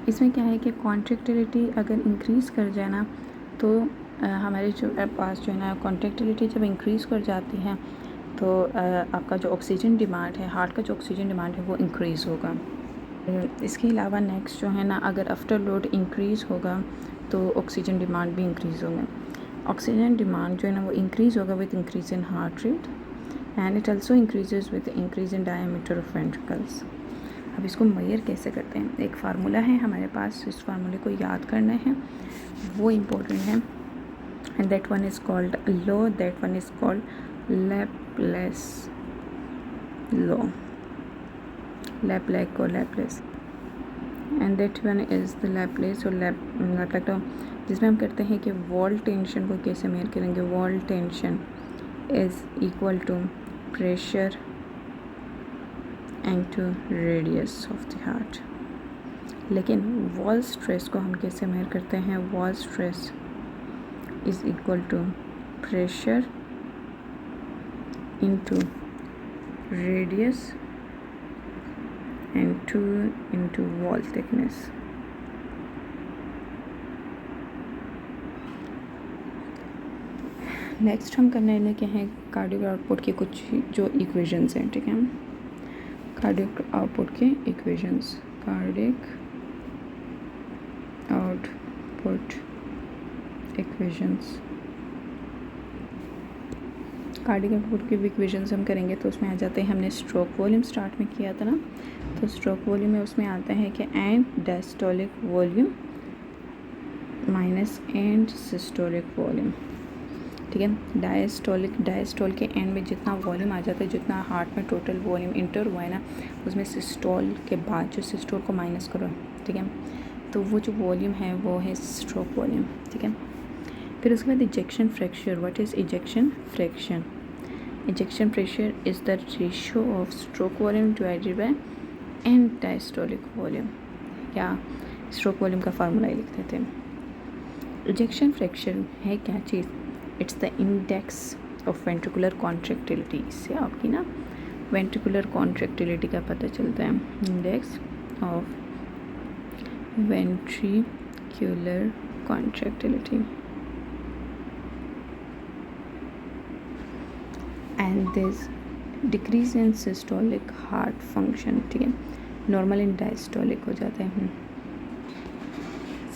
इसमें क्या है कि कॉन्ट्रैक्टिलिटी अगर इंक्रीज़ कर जाए ना तो हमारे जो पास जो है ना कॉन्ट्रैक्टिलिटी जब इंक्रीज़ कर जाती है तो आपका जो ऑक्सीजन डिमांड है, हार्ट का जो ऑक्सीजन डिमांड है वो इंक्रीज़ होगा। इसके अलावा नेक्स्ट जो है ना, अगर आफ्टर लोड इंक्रीज़ होगा तो ऑक्सीजन डिमांड भी इंक्रीज़ होगा। ऑक्सीजन डिमांड जो है ना वो इंक्रीज़ होगा with increase in heart rate and it also increases with increase in diameter of ventricles. अब इसको मेजर कैसे करते हैं? एक फार्मूला है हमारे पास, इस फार्मूले को याद करना है, वो इम्पोर्टेंट है। And that one is called law, that one is called Laplace law, Laplace और Laplace, and that one is the Laplace और लैप्लेस लॉ, जिसमें हम करते हैं कि वॉल टेंशन को कैसे मेजर करेंगे। Wall tension is equal to pressure into radius of the heart. लेकिन वॉल स्ट्रेस को हम कैसे मेजर करते हैं? Wall stress is equal to pressure into radius into wall thickness. Next हम करने लगे हैं कार्डियक आउटपुट के कुछ जो इक्वेशंस हैं, ठीक है। कार्डियक आउटपुट के equations, cardiac output equations, cardiac output के इक्वेशंस हम करेंगे तो उसमें आ जाते हैं, हमने स्ट्रोक वॉल्यूम स्टार्ट में किया था ना, तो स्ट्रोक वॉल्यूम में उसमें आता है कि end diastolic volume minus and systolic volume, ठीक है। डायस्टोल के एंड में जितना वॉल्यूम आ जाता है, जितना हार्ट में टोटल वॉल्यूम इंटर हुआ है ना, उसमें सिस्टोल के बाद जो सिस्टोल को माइनस करो, ठीक है, तो वो जो वॉल्यूम है वो है स्ट्रोक वॉल्यूम, ठीक है। फिर उसके बाद ejection fraction, what is ejection fraction? Ejection fraction is the ratio of stroke volume divided by and diastolic volume, या स्ट्रोक वॉल्यूम का फार्मूला ही लिख देते हैं। इजेक्शन फ्रैक्शन है क्या चीज़? It's the index of ventricular contractility. इससे आपकी ना वेंट्रिकुलर कॉन्ट्रैक्टिलिटी का पता चलता है, index of ventricular contractility. And this decrease in systolic heart function, ठीक है, नॉर्मल इन डायस्टोलिक हो जाता है।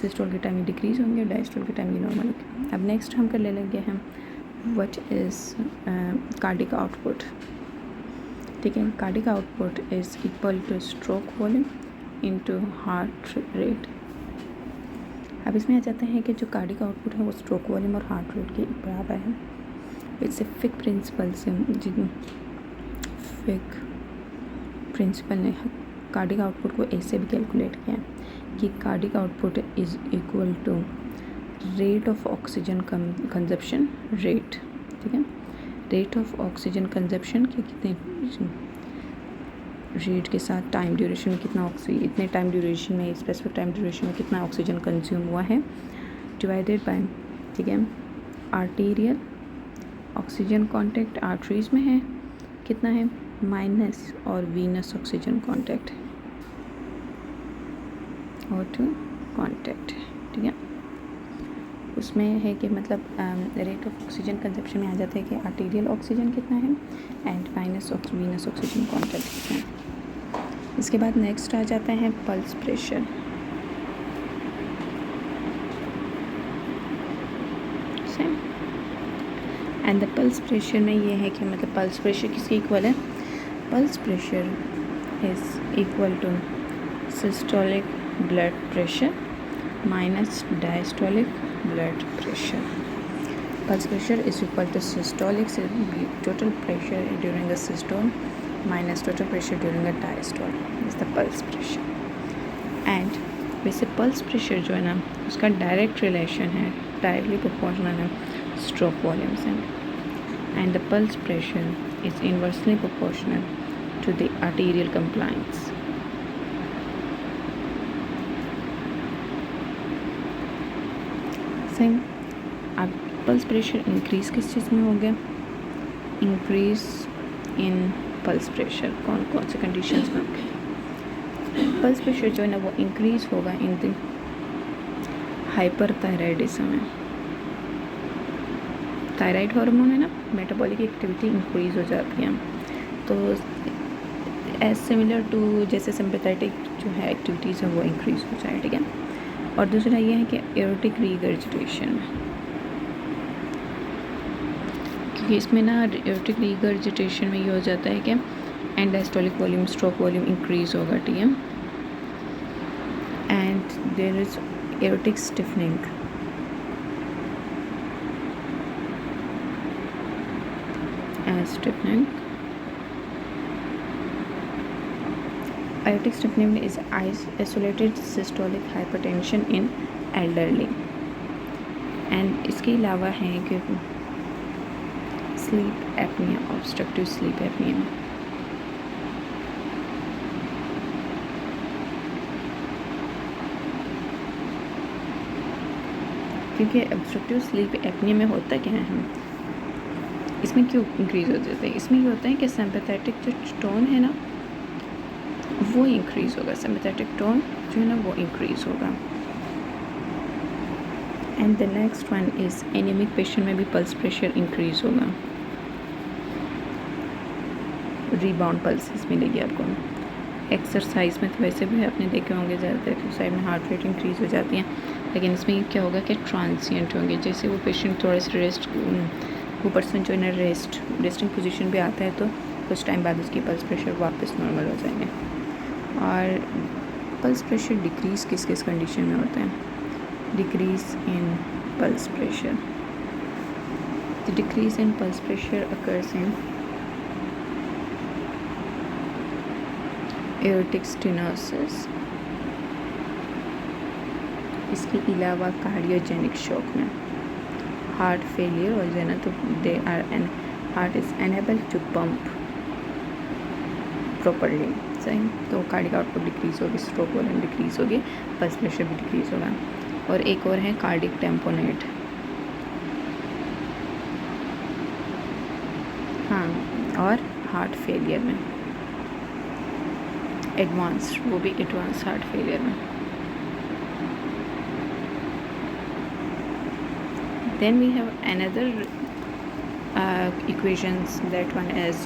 सिस्टोल के टाइम में डिक्रीज होंगे, डायस्टोल के टाइम में नॉर्मल होंगे। अब नेक्स्ट हम कर ले लेंगे हम व्हाट इज़ कार्डिक आउटपुट, ठीक है। Cardiac output is equal two stroke volume into heart rate. अब इसमें आ जाते हैं कि जो कार्डिक आउटपुट है वो स्ट्रोक वॉल्यूम और हार्ट रेट के बराबर है। इट्स ए फिक प्रिंसिपल से, फिक प्रिंसिपल ने कार्डिक आउटपुट को ऐसे भी कैलकुलेट किया कि cardiac output is equal to rate of oxygen consumption rate, ठीक है। रेट ऑफ ऑक्सीजन कंजप्शन के कितने रेट के साथ टाइम ड्यूरेशन में कितना इतने टाइम ड्यूरेशन में, स्पेसिफिक टाइम ड्यूरेशन में कितना ऑक्सीजन कंज्यूम हुआ है, डिवाइडेड बाय, ठीक है, आर्टीरियल ऑक्सीजन कॉन्टैक्ट आर्टरीज में है कितना है माइनस, और Venus oxygen contact O2 contact, ठीक है। उसमें है कि मतलब रेट ऑफ ऑक्सीजन कंजप्शन में आ जाता है कि आर्टीरियल ऑक्सीजन कितना है and minus venous oxygen contact कितना है। इसके बाद नेक्स्ट आ जाता है pulse pressure. And the pulse pressure में ये है कि मतलब पल्स प्रेशर किसके इक्वल है? Pulse pressure is equal to systolic blood pressure minus diastolic blood pressure. Pulse pressure is equal to systolic total pressure during the systole minus total pressure during the diastole is the pulse pressure. And वैसे pulse pressure जो है ना उसका direct relation है, directly proportional है stroke volume से, and the pulse pressure is inversely proportional to the arterial compliance. Same अब pulse pressure increase किस चीज़ में हो गया? इंक्रीज़ इन पल्स प्रेशर कौन कौन से कंडीशंस में हो गया? पल्स प्रेशर जो है ना वो इंक्रीज़ होगा इन द हाइपरथायराइडिज्म में। थायराइड हार्मोन है ना, मेटाबॉलिक एक्टिविटी इंक्रीज़ हो जाती है। तो एज सिमिलर टू जैसे सिंपैथेटिक जो है एक्टिविटीज़ है वो इंक्रीज़ हो जाए, ठीक है। और दूसरा ये है कि एरोटिक रीगर्जिटेशन में, क्योंकि इसमें ना एरोटिक रीगर्जिटेशन में ये हो जाता है कि end diastolic volume, stroke volume increase होगा, ठीक है। And there is aortic stiffening, aortic stiffening is isolated systolic hypertension in elderly। And इसके अलावा है कि sleep apnoea, obstructive sleep apnoea. क्योंकि ऑब्स्ट्रक्टिव स्लीप एपनिया में होता क्या है, हम इसमें क्यों इंक्रीज़ हो जाता है, इसमें ये होता है कि सिंपैथेटिक जो टोन है ना वो इंक्रीज़ होगा, सिंपैथेटिक टोन जो है ना वो इंक्रीज़ होगा। And the next one is anaemic patient में भी पल्स प्रेशर इंक्रीज़ होगा, रीबाउंड पल्सेस मिलेगी आपको। एक्सरसाइज में तो वैसे भी आपने देखे होंगे ज़्यादातर एक्सरसाइज में हार्ट रेट इंक्रीज़ हो जाती है, लेकिन इसमें क्या होगा कि ट्रांसिएंट होंगे। जैसे वो पेशेंट थोड़े से वो पर्सन जो है ना रेस्टिंग पोजीशन पे आता है तो कुछ टाइम बाद उसकी पल्स प्रेशर वापस नॉर्मल हो जाएंगे। और पल्स प्रेशर डिक्रीज़ किस किस कंडीशन में होता है, decrease in pulse pressure, the decrease in pulse pressure occurs in aortic stenosis, इसके अलावा कार्डियोजेनिक शॉक में, हार्ट फेलियर हो जाए ना तो they are an heart is unable to pump properly, सही। तो कार्डिक आउटपुट डिक्रीज़ होगी, स्ट्रोक वॉल्यूम डिक्रीज़ होगी, पल्स प्रेशर भी डिक्रीज़ होगा। और एक और है कार्डिक टेम्पोनेट, हाँ, और हार्ट फेलियर में एडवांस्ड, वो भी एडवांस हार्ट फेलियर में। Then we have another equations, that one is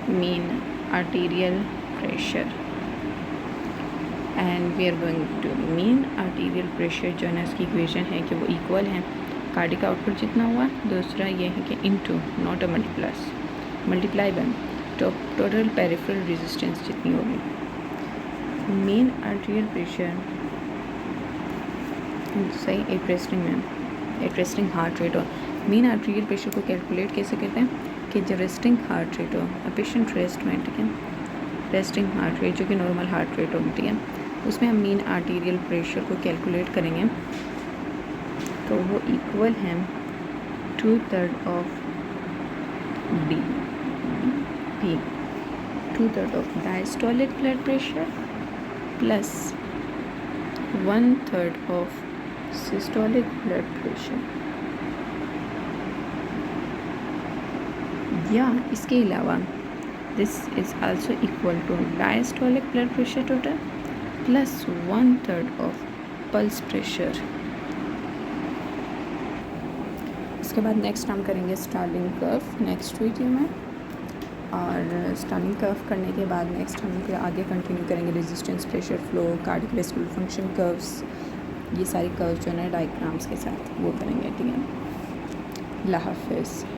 mean arterial pressure, and we are going to mean arterial pressure जो है ना इसकी इक्वेशन है कि वो इक्वल है कार्डिक आउटपुट जितना हुआ, दूसरा ये है कि into not a multiply by total peripheral resistance जितनी होगी। मेन आर्टेरियल प्रेशर सही एक रेस्टिंग में, एक रेस्टिंग हार्ट रेट हो। मेन आर्टेरियल प्रेशर को कैलकुलेट कैसे करते हैं कि जो रेस्टिंग हार्ट रेट हो, पेशेंट रेस्ट में, ठीक है, रेस्टिंग हार्ट रेट जो कि नॉर्मल हार्ट रेट होगी, ठीक है, उसमें हम मेन आर्टेरियल प्रेशर को कैलकुलेट करेंगे तो वो इक्वल है 2/3 of D P, 2/3 of diastolic blood pressure plus 1/3 of systolic blood pressure, या इसके अलावा this is also equal to diastolic blood pressure total plus 1/3 of pulse pressure. इसके बाद नेक्स्ट हम करेंगे स्टार्लिंग कर्व नेक्स्ट वीडियो में, और स्टार्लिंग कर्व करने के बाद नेक्स्ट हम फिर आगे कंटिन्यू करेंगे resistance, pressure flow, cardiovascular function curves, ये सारी कर्व जो है ना डायग्राम्स के साथ वो करेंगे, ठीक है। अल्लाह हाफ़िज़।